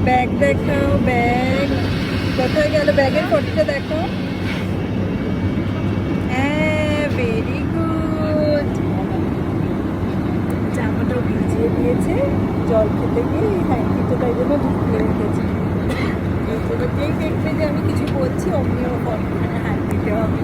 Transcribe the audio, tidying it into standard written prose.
Bag দেখাও, bag কোথায় গেল? ব্যাগের ফটোটা দেখো। হ্যাঁ, ভেরি গুড। জামাটাও ভিজিয়ে দিয়েছে জল খেতে গিয়ে, হ্যান্ডকিটা তাই জন্য ঢুকিয়ে রেখেছে। এবার যেই দেখবে যে আমি কিছু বলছি অমনিও ফটো হ্যান্ডকিটা হবে।